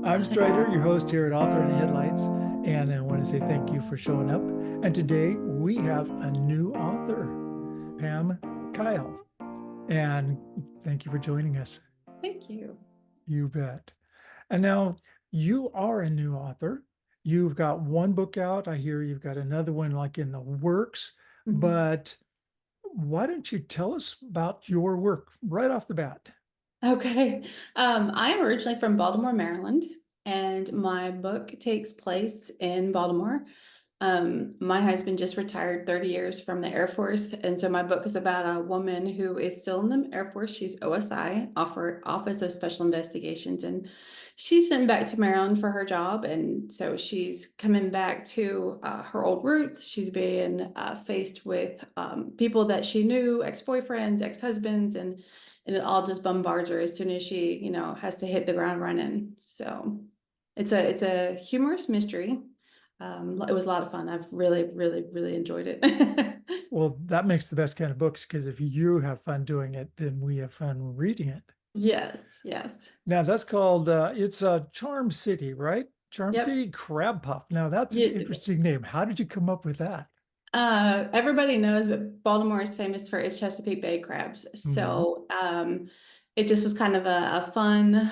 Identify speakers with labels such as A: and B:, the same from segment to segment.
A: I'm Strider, your host here at Author in the Headlights, and I want to say thank you for showing up. And today we have a new author, Pam Kyle, and thank you for joining us.
B: Thank you.
A: You bet. And now you are a new author. You've got one book out. I hear you've got another one like in the works,
B: Mhm.
A: but why don't you tell us about your work right off the bat?
B: Okay. I am originally from Baltimore, Maryland, and my book takes place in Baltimore. My husband just retired 30 years from the Air Force, and so my book is about a woman who is still in the Air Force. She's OSI, Office of Special Investigations, and she's sent back to Maryland for her job, and so she's coming back to her old roots. She's being faced with people that she knew, ex-boyfriends, ex-husbands, and it all just bombards her as soon as she, has to hit the ground running. So it's a humorous mystery. It was a lot of fun. I've really, really, really enjoyed it.
A: Well, that makes the best kind of books because if you have fun doing it, then we have fun reading it.
B: Yes, yes.
A: Now that's called it's Charm City, right? Charm
B: Yep.
A: City Crab Puff. Now that's an interesting
B: Yes.
A: name. How did you come up with that?
B: Everybody knows, but Baltimore is famous for its Chesapeake Bay crabs.
A: Hmm.
B: So it just was kind of a fun,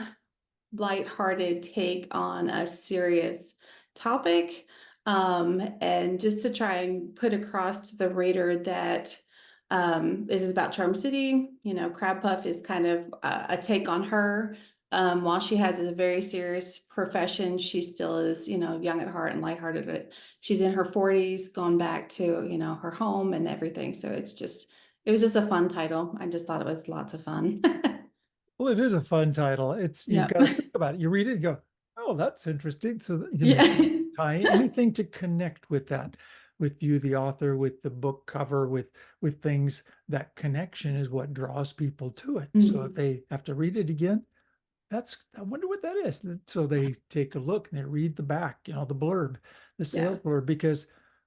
B: lighthearted take on a serious topic. And just to try and put across to the reader that this is about Charm City. Crab Puff is kind of a take on her. While she has a very serious profession, she still is, young at heart and lighthearted. She's in her 40s, going back to, her home and everything. So it was just a fun title. I just thought it was lots of fun.
A: Well, it is a fun title. It's you've
B: Yeah.
A: got to think about it. You read it and go, "Oh, that's interesting." So
B: Yeah.
A: tie anything to connect with that, with you, the author, with the book cover, with things. That connection is what draws people to it. So if
B: Mhm.
A: they have to read it again, I wonder what that is. So they take a look and they read the back, the blurb, the sales
B: Yes,
A: blurb, because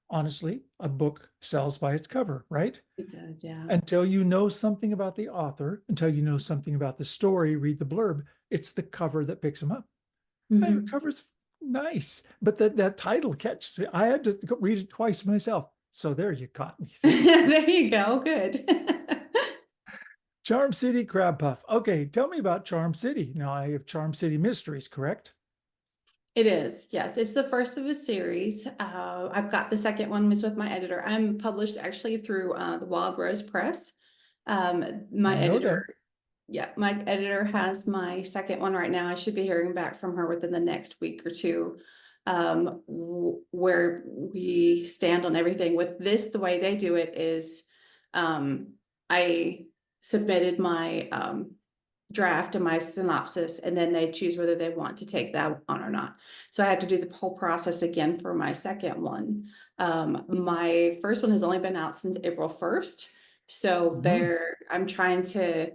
A: honestly, a book sells by its cover, right?
B: it does. Yeah.
A: Until you know something about the author, until you know something about the story, read the blurb. It's the cover that picks them up. And the
B: Mhm.
A: cover's nice, but that title catches me. I had to read it twice myself. So there you caught me. See,
B: There you go. Good.
A: Charm City Crab Puff. Okay, tell me about Charm City. Now I have Charm City Mysteries, correct?
B: It is. Yes, it's the first of a series. I've got the second one was with my editor. I'm published actually through the Wild Rose Press. My
A: I know
B: editor,
A: them.
B: yeah, my editor has my second one right now. I should be hearing back from her within the next week or two, where we stand on everything. With this, the way they do it is, I submitted my draft and my synopsis, and then they choose whether they want to take that on or not. So I have to do the whole process again for my second one. My first one has only been out since April 1st. So
A: Mhm.
B: I'm trying to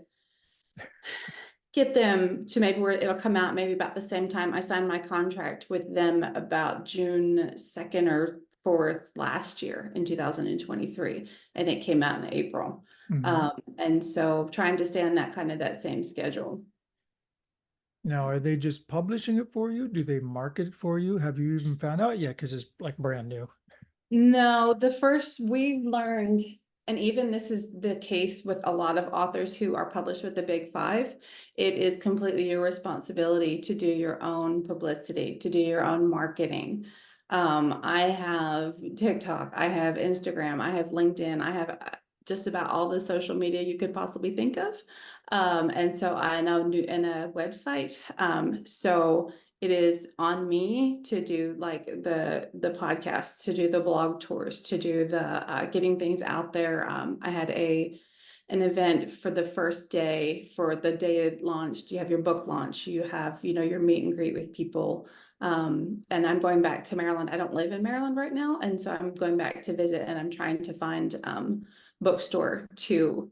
B: get them to maybe where it'll come out maybe about the same time I signed my contract with them, about June 2nd or 4th last year in 2023, and it came out in April.
A: Mhm.
B: And so trying to stay on that same schedule.
A: Now, are they just publishing it for you? Do they market it for you? Have you even found out yet? Because it's like brand new.
B: No, the first we've learned, and even this is the case with a lot of authors who are published with the big five, it is completely your responsibility to do your own publicity, to do your own marketing. I have TikTok, I have Instagram, I have LinkedIn, I have just about all the social media you could possibly think of. And so I know new in a website. So it is on me to do like the podcast, to do the blog tours, to do the getting things out there. I had an event for the first day. For the day it launched, you have your book launch, you have your meet and greet with people. And I'm going back to Maryland. I don't live in Maryland right now, and so I'm going back to visit, and I'm trying to find bookstore to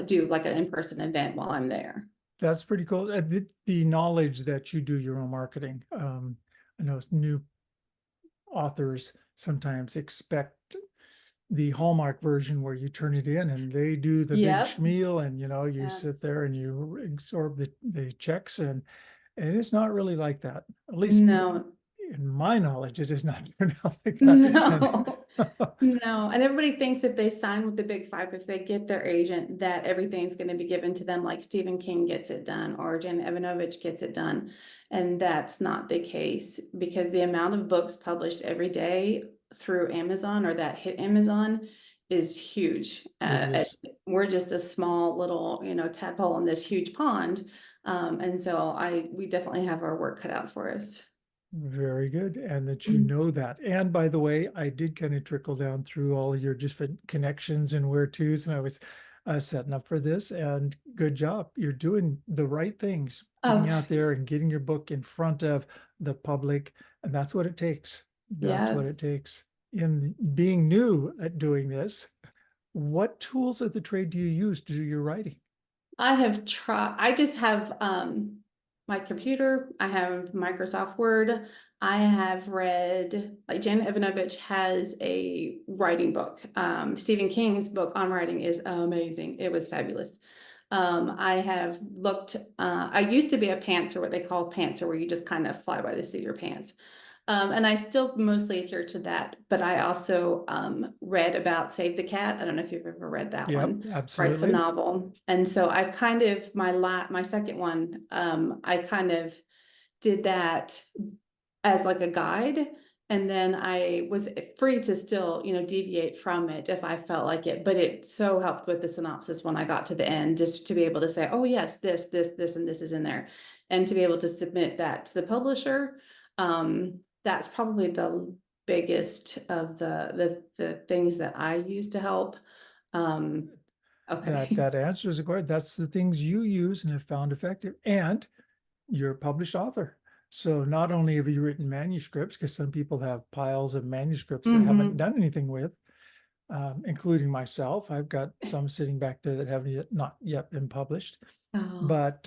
B: do like an in-person event while I'm there.
A: That's pretty cool. The knowledge that you do your own marketing. I know new authors sometimes expect the Hallmark version where you turn it in and they do the big
B: Yep.
A: schmeal and you sit
B: Yes.
A: there and you absorb the checks and And it's not really like that. At least
B: No,
A: in my knowledge, it is not turned out like that.
B: no, no. And everybody thinks if they sign with the big five, if they get their agent, that everything's going to be given to them, like Stephen King gets it done or Jen Evanovich gets it done. And that's not the case, because the amount of books published every day through Amazon or that hit Amazon is huge.
A: It
B: And
A: is.
B: we're just a small little, tadpole in this huge pond. And so we definitely have our work cut out for us.
A: Very good. And that you know that. And by the way, I did kind of trickle down through all of your different connections and where to's, and I was setting up for this. And good job. You're doing the right things,
B: Oh,
A: getting out there
B: thanks.
A: and getting your book in front of the public. And that's what it takes. That's what
B: Yes.
A: it takes. In being new at doing this, what tools of the trade do you use to do your writing?
B: I just have my computer, I have Microsoft Word. I have read, like, Jan Ivanovich has a writing book. Stephen King's book on writing is amazing. It was fabulous. I have looked, I used to be a pantser, what they call pantser, where you just kind of fly by the seat of your pants. And I still mostly adhere to that, but I also read about Save the Cat. I don't know if you've ever read that
A: Yep,
B: one. Writes a
A: absolutely.
B: novel, and so I've kind of my second one. I kind of did that as like a guide, and then I was free to still, deviate from it if I felt like it. But it so helped with the synopsis when I got to the end, just to be able to say, oh yes, this, and this is in there, and to be able to submit that to the publisher. That's probably the biggest of the things that I use to help. Um,
A: That
B: okay.
A: that answers the question. That's the things you use and have found effective. And you're a published author. So not only have you written manuscripts, because some people have piles of manuscripts that haven't
B: Hmm.
A: done anything with, including myself. I've got some sitting back there that haven't not yet been published,
B: Oh,
A: but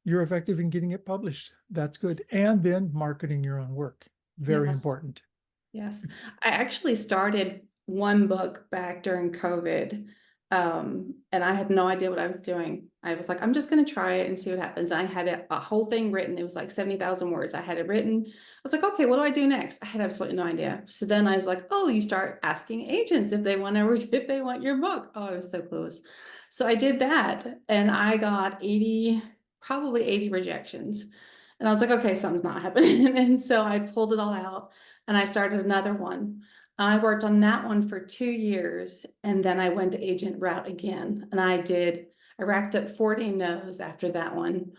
A: you're effective in getting it published. That's good. And then marketing your own work. Very
B: yes.
A: important.
B: Yes, I actually started one book back during COVID, and I had no idea what I was doing. I was like, I'm just going to try it and see what happens. And I had a whole thing written. It was like 70,000 words. I had it written. I was like, okay, what do I do next? I had absolutely no idea. So then I was like, oh, you start asking agents if they want to, if they want your book. Oh, I was so clueless. So I did that, and I got 80, probably 80 rejections. And I was like, okay, something's not happening. And so I pulled it all out and I started another one. I worked on that one for 2 years, and then I went the agent route again. And I racked up 40 no's after that one.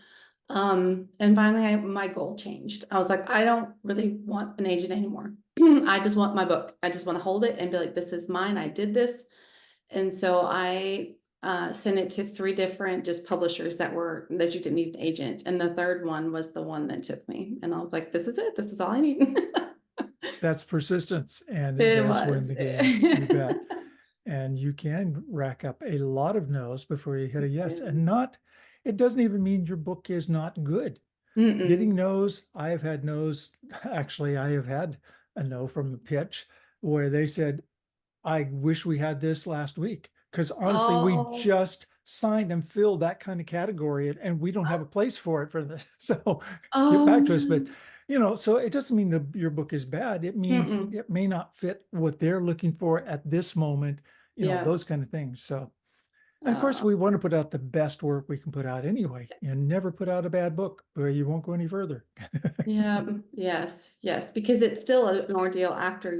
B: And finally my goal changed. I was like, I don't really want an agent anymore. I just want my book. I just want to hold it and be like, this is mine. I did this. And so I sent it to 3 different just publishers that you didn't need an agent. And the third one was the one that took me. And I was like, this is it. This is all I need.
A: That's persistence, and it
B: It
A: does win
B: was.
A: the game. You bet. And you can rack up a lot of no's before you hit a yes. And not, it doesn't even mean your book is not good. Getting
B: Mm-mm.
A: no's, I have had no's. Actually, I have had a no from a pitch where they said, I wish we had this last week. Because honestly, we
B: Oh,
A: just signed and filled that kind of category and we don't have a place for it for this. So get back to us. But
B: um,
A: so it doesn't mean your book is bad. It means
B: mm-mm.
A: it may not fit what they're looking for at this moment,
B: Yeah.
A: those kind of things. So, and of course,
B: Uh,
A: we want to put out the best work we can put out anyway,
B: yes.
A: and never put out a bad book where you won't go any further.
B: Yeah, yes, yes, because it's still an ordeal after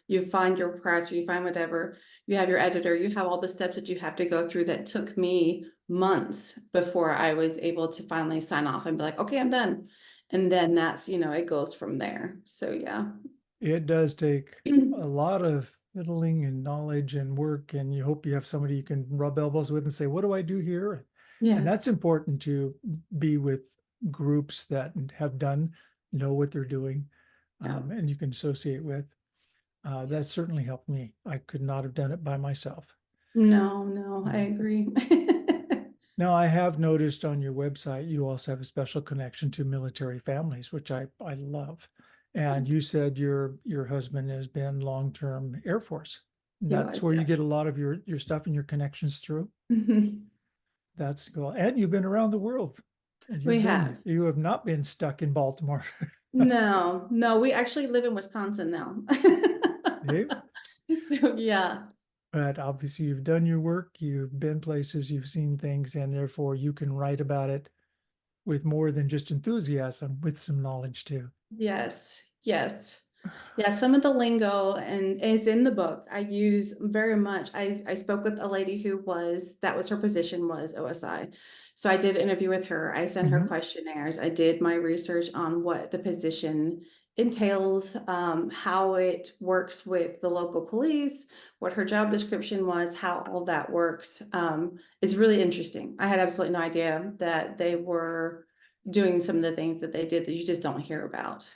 B: you find your press or you find whatever, you have your editor, you have all the steps that you have to go through that took me months before I was able to finally sign off and be like, okay, I'm done. And then that's, it goes from there. So yeah.
A: It does take a lot of fiddling and knowledge and work, and you hope you have somebody you can rub elbows with and say, what do I do here? And that's
B: Yes.
A: important to be with groups that have done, know what they're doing,
B: Yeah.
A: and you can associate with. That
B: Yes.
A: certainly helped me. I could not have done it by myself.
B: No, no, I
A: No.
B: agree.
A: Now, I have noticed on your website, you also have a special connection to military families, which I love. And you said your husband has been long-term Air Force.
B: He
A: That's
B: was,
A: where you
B: yeah.
A: get a lot of your stuff and your connections through.
B: Mhm.
A: That's cool. And you've been around the world. And
B: We have.
A: you have not been stuck in Baltimore.
B: No, no, we actually live in Wisconsin now.
A: Okay?
B: So, yeah,
A: But obviously you've done your work, you've been places, you've seen things, and therefore you can write about it with more than just enthusiasm, with some knowledge too.
B: yes, yes. Yeah, some of the lingo and is in the book. I use very much. I spoke with a lady who that was her position was OSI. So I did an interview with her. I sent her
A: Mhm.
B: questionnaires. I did my research on what the position entails, how it works with the local police, what her job description was, how all that works. It's really interesting. I had absolutely no idea that they were doing some of the things that they did that you just don't hear about.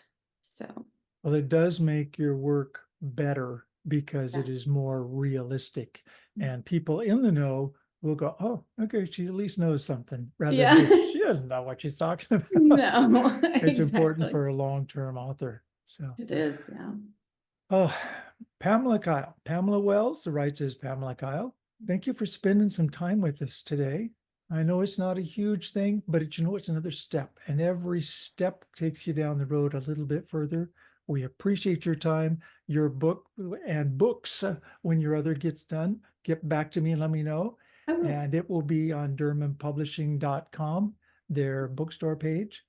B: So.
A: Well, it does make your work better because
B: Yeah.
A: it is more realistic, and people in the know will go, "Oh, okay, she at least knows something," rather than
B: Yeah.
A: just she doesn't know what she's talking about.
B: No,
A: It's important
B: exactly.
A: for a long-term author. So,
B: It is, yeah.
A: oh, Pamela Kyle, Pamela Wells, the right says Pamela Kyle. Thank you for spending some time with us today. I know it's not a huge thing, but it's another step, and every step takes you down the road a little bit further. We appreciate your time, your book and books. When your other gets done, get back to me and let me know.
B: I will.
A: And it will be on DurhamPublishing.com, their bookstore page.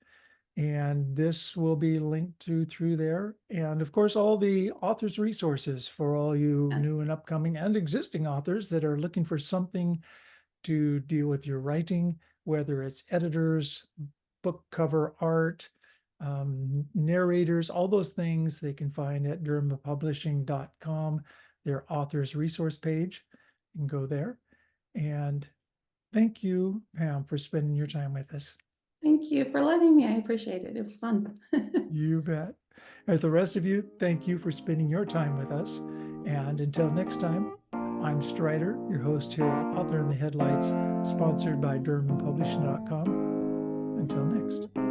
A: And this will be linked to through there. And of course, all the authors' resources for all you
B: Yes.
A: new and upcoming and existing authors that are looking for something to deal with your writing, whether it's editors, book cover art, narrators, all those things they can find at DurhamPublishing.com, their authors resource page. You can go there. And thank you, Pam, for spending your time with us.
B: Thank you for letting me. I appreciate it. It was fun.
A: You bet. As the rest of you, thank you for spending your time with us. And until next time, I'm Strider, your host here at Author in the Headlights, sponsored by DurhamPublishing.com. Until next.